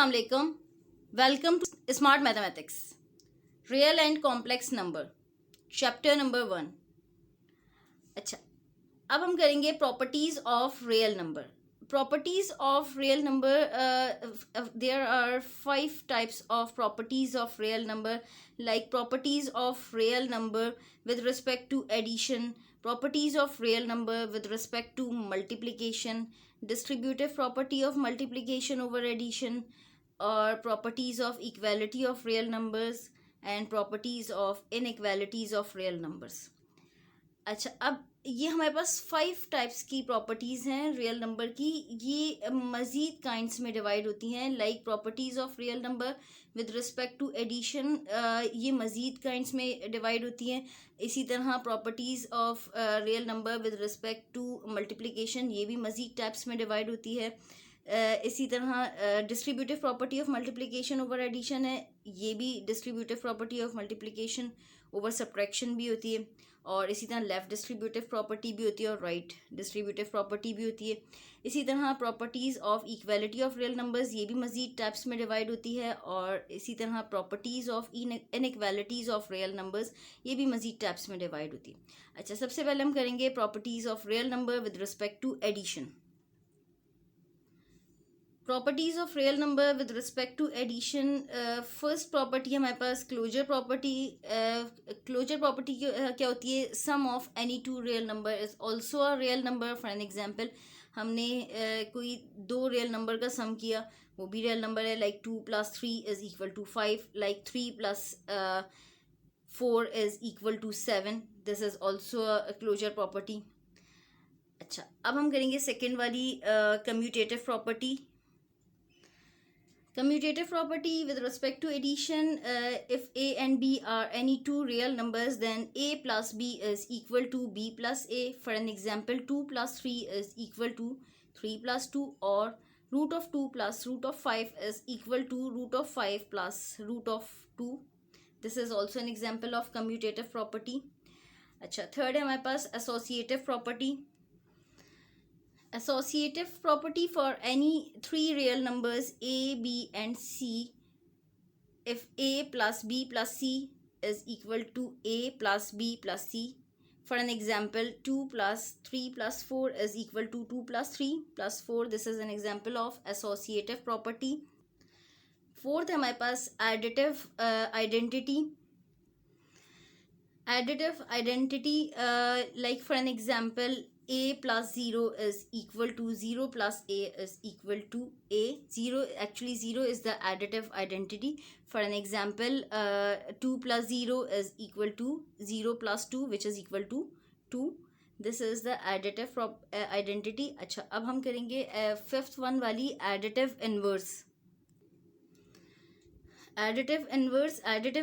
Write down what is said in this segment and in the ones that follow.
अस्सलाम वालेकुम। Welcome to smart mathematics. Real and complex number, chapter number 1। अच्छा, अब हम करेंगे properties of real number. Properties of real number, there are 5 types of properties of real number, like properties of real number with respect to addition, properties of real number with respect to multiplication, distributive property of multiplication over addition, or properties of equality of real numbers and properties of inequalities of real numbers. अच्छा, अब ये हमारे पास 5 types की properties हैं real number की। ये मज़ीद काइंड्स में डिवाइड होती हैं, like properties of real number with respect to addition, ये मज़ीद काइंड्स में डिवाइड होती हैं। इसी तरह properties of real number with respect to multiplication, ये भी मज़ीद टाइप्स में डिवाइड होती है। इसी तरह distributive property of multiplication over addition है, ये भी distributive property of multiplication over subtraction भी होती है। और इसी तरह लेफ़्ट डिस्ट्रीब्यूटिव प्रॉपर्टी भी होती है और राइट डिस्ट्रीब्यूटिव प्रॉपर्टी भी होती है। इसी तरह properties of equality of real numbers, ये भी मज़ीद टाइप्स में डिवाइड होती है। और इसी तरह properties of inequalities of real numbers, ये भी मज़ीद टाइप्स में डिवाइड होती है। अच्छा, सबसे पहले हम करेंगे properties of real number with respect to addition. Properties of real number with respect to addition, first property हमारे पास क्लोजर प्रॉपर्टी। क्लोजर प्रॉपर्टी क्या होती है? Sum of any two real number is also a real number. For an example, हमने कोई 2 real number का सम किया, वो भी रियल नंबर है, like 2 + 3 is equal to 5, like 3 + 4 is equal to 7। This is also a closure property. अच्छा, अब हम करेंगे सेकेंड वाली commutative property. Commutative property with respect to addition, if a and b are any two real numbers, then a plus b is equal to b plus a. For an example, 2 + 3 is equal to 3 + 2, or root of 2 plus root of 5 is equal to root of 5 plus root of 2. This is also an example of commutative property. अच्छा, third है हमारे पास associative property. Associative property for any 3 real numbers a, b and c, if a plus b plus c is equal to a plus b plus c. For an example, 2 + 3 + 4 is equal to 2 + 3 + 4. This is an example of associative property. Fourth है हमारे पास additive identity. Additive identity, like for an example, a plus 0 is equal to 0 plus a is equal to a. 0 is the additive identity. For an example, 2 plus 0 is equal to 0 plus 2, which is equal to 2. This is the additive identity. अच्छा, अब हम करेंगे fifth one वाली additive inverse. Additive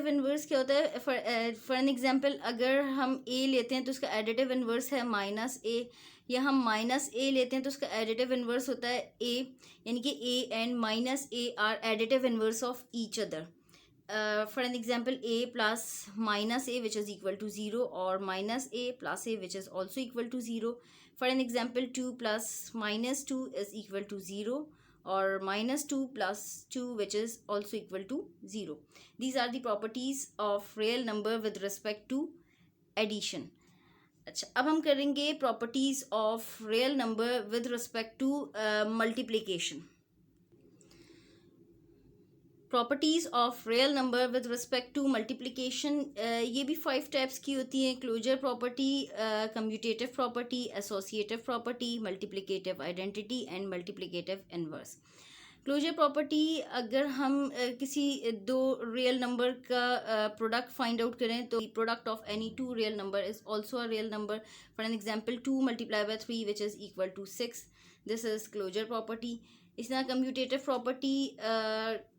inverse क्या होता है? For an example, अगर हम ए लेते हैं तो उसका एडिटिव इन्वर्स है -a, या हम -a लेते हैं तो उसका एडिटिव इन्वर्स होता है a, यानी कि a and -a are additive inverse of each other. For an example, a plus -a which is equal to 0, or -a plus a which is also equal to 0. For an example, 2 plus -2 is equal to 0, or -2 plus 2 which is also equal to 0. These are the properties of real number with respect to addition. अच्छा, अब हम करेंगे properties of real number with respect to multiplication. Properties of real number with respect to multiplication, ये भी 5 types की होती हैं: closure property, commutative property, associative property, multiplicative identity and multiplicative inverse. Closure property, अगर हम किसी 2 रियल नंबर का product find out करें तो product of any 2 real number is also a real number. For an example, 2 × 3 which is equal to 6. This is closure property. इस तरह commutative property,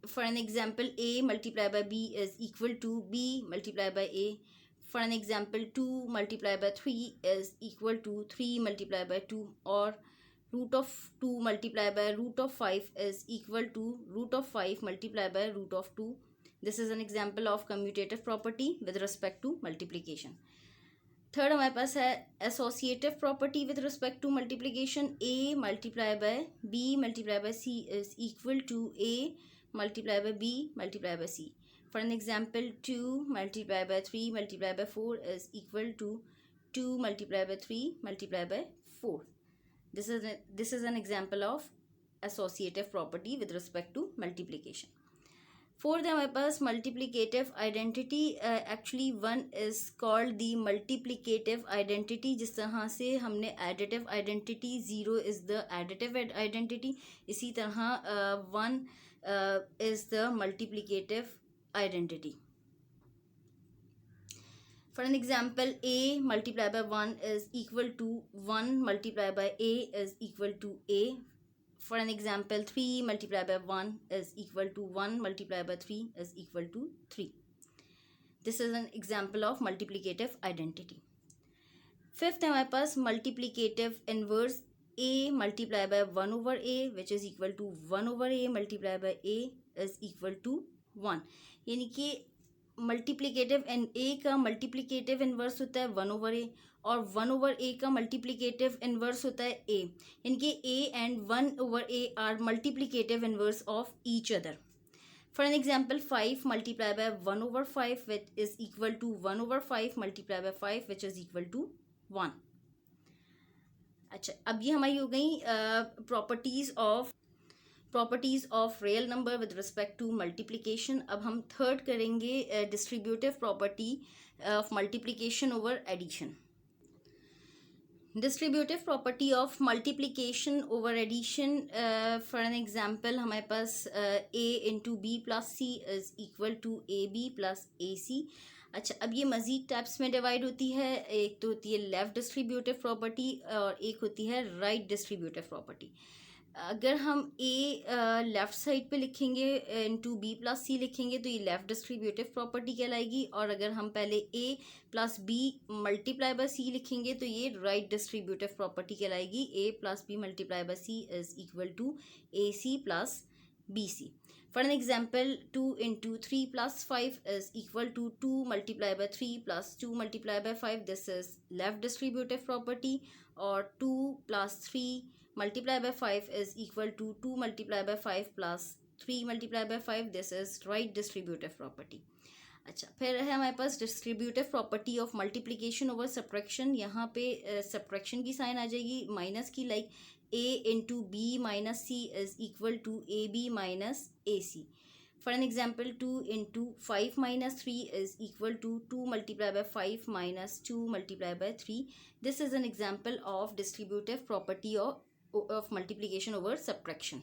for an example, a × b is equal to b × a. For an example, 2 × 3 is equal to 3 × 2, और root of 2 × root of 5 is equal to root of 5 × root of 2. This is an example of commutative property with respect to multiplication. Third हमारे पास है associative property with respect to multiplication. a × b × c is equal to a multiplied by b multiplied by c. For an example, 2 multiplied by 3 multiplied by 4 is equal to 2 multiplied by 3 multiplied by 4. This is an example of associative property with respect to multiplication. Fourth है हमारे पास multiplicative identity. Actually one is called the multiplicative identity. जिस तरह से हमने additive identity, zero is the additive identity, इसी तरह one is the multiplicative identity. For an example, a multiplied by 1 is equal to 1 multiplied by a is equal to a. For an example, 3 multiplied by 1 is equal to 1 multiplied by 3 is equal to 3. This is an example of multiplicative identity. Fifth है हमारे पास multiplicative inverse. a multiplied by 1 over a which is equal to 1 over a multiplied by a is equal to 1. यानी कि multiplicative ए का multiplicative inverse होता है 1 over a और 1 over a का multiplicative inverse होता है a. यानी कि a and 1 over a are multiplicative inverse of each other. For an example, 5 multiplied by 1 over 5 which is equal to 1 over 5 multiplied by 5 which is equal to 1. अच्छा, अब ये हमारी हो गई properties of real number with respect to multiplication. अब हम third करेंगे distributive property of multiplication over addition. Distributive property of multiplication over addition. For an example, हमारे पास a into B plus C is equal to A B plus A C. अच्छा, अब ये मज़ीद types में डिवाइड होती है. एक तो होती है लेफ़्ट डिस्ट्रीब्यूटिव प्रॉपर्टी और एक होती है राइट डिस्ट्रीब्यूटिव प्रॉपर्टी. अगर हम a लेफ़्ट साइड पे लिखेंगे इंटू बी प्लस सी लिखेंगे तो ये लेफ़्ट डिस्ट्रीब्यूटिव प्रॉपर्टी कहलाएगी. और अगर हम पहले a plus B multiply by C लिखेंगे तो ये राइट डिस्ट्रीब्यूटिव प्रॉपर्टी कहलाएगी. a plus B multiply by C is equal to A C plus B C. For an example, 2 into 3 plus 5 is equal to 2 multiplied by 3 plus 2 multiplied by 5. This is left distributive property. Or 2 plus 3 multiplied by 5 is equal to 2 multiplied by 5 plus 3 multiplied by 5. This is right distributive property. अच्छा, फिर है हमारे पास distributive property of multiplication over subtraction. यहाँ पे subtraction की sign आ जाएगी माइनस की, like a into B minus C is equal to A B minus A C. For an example, 2 into 5 minus 3 is equal to 2 multiplied by 5 minus 2 multiplied by 3. This is an example of distributive property of multiplication over subtraction.